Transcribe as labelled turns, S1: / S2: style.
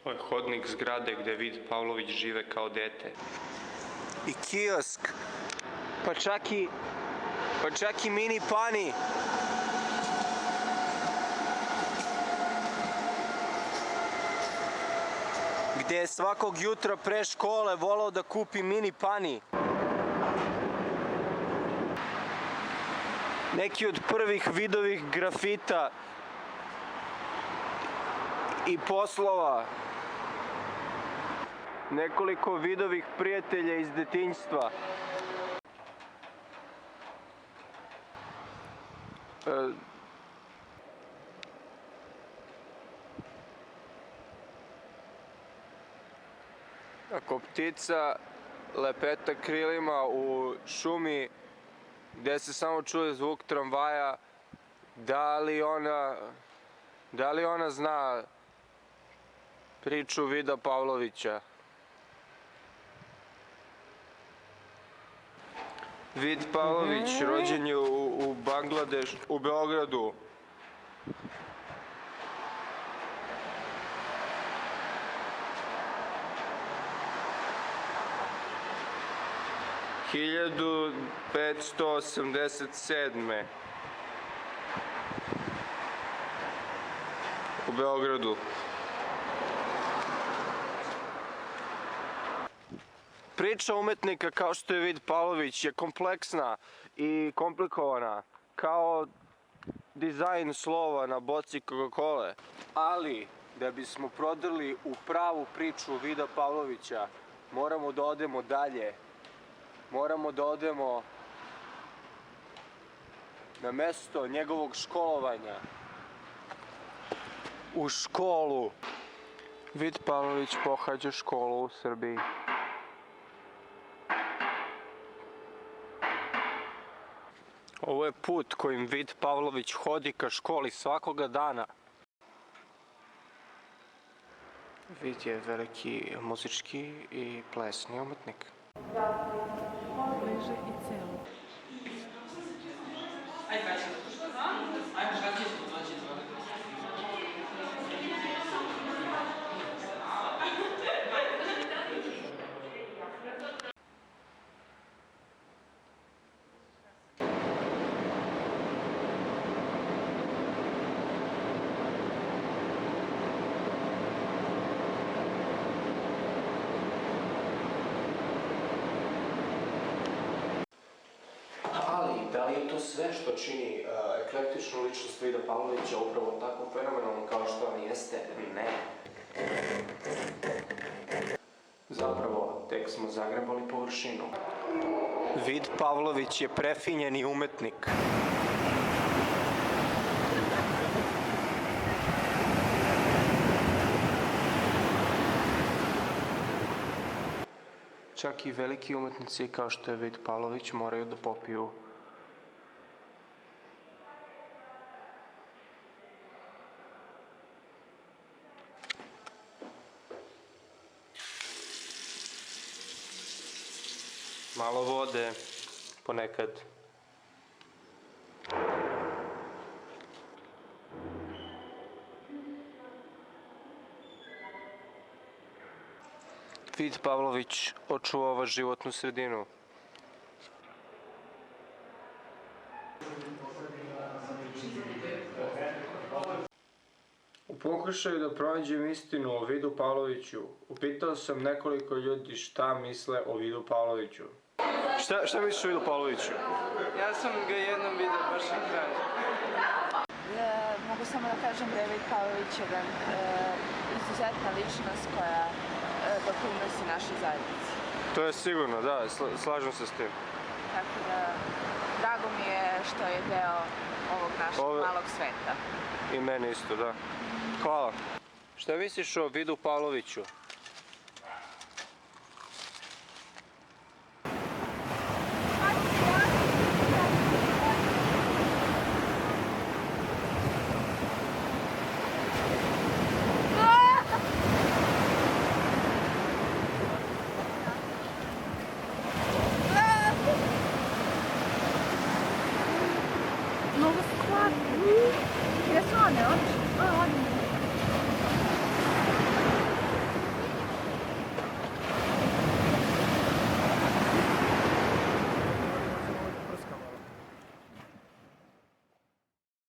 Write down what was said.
S1: Ovo je hodnik zgrade gde Vid Pavlović žive kao dete.
S2: I kiosk. Pa čak i mini pani. Gde je svakog jutra pre škole volao da kupi mini pani. Neki od prvih vidovih grafita i poslova. Nekoliko vidovih prijatelja iz detinjstva. Ako ptica lepeta krilima u šumi gde se samo čuje zvuk tramvaja, da li ona zna priču Vida Pavlovića? Vid Pavlović rođen je u u Beogradu. (1587) u Beogradu. Priča umetnika kao što je Vid Pavlović je kompleksna i komplikovana, kao dizajn slova na boci Coca-Cole. Ali, da bismo prodrli u pravu priču Vida Pavlovića, moramo da odemo dalje. Moramo da odemo na mesto njegovog školovanja. U školu. Vid Pavlović pohađa školu u Srbiji. Ovo je put kojim Vid Pavlović hodi ka školi svakoga dana. Vid je veliki muzički i plesni umetnik.
S3: Bliže i celo.
S2: Ali, da li je to sve što čini eklektičnu ličnost Vida Pavlovića upravo tako fenomenalno kao što on jeste? Ne. Zapravo, tek smo zagrebali površinu. Vid Pavlović je prefinjeni umetnik. Čak i veliki umetnici kao što je Vid Pavlović moraju da popiju. Malo vode, ponekad. Vid Pavlović očuvava životnu sredinu. U pokušaju da pronađem istinu o Vidu Pavloviću, upitao sam nekoliko ljudi šta misle o Vidu Pavloviću. Šta misliš o Vidu Pavloviću?
S4: Ja sam ga jednom vidio baš na kraju.
S3: Mogu samo da kažem da je Vid Pavlović jedan izuzetna ličnost koja doprinosi našoj zajednici.
S2: To je sigurno, da, slažem se s tim.
S3: Tako da, drago mi je što je deo ovog našeg malog sveta.
S2: I meni isto, da. Hvala. Šta misliš o Vidu Pavloviću?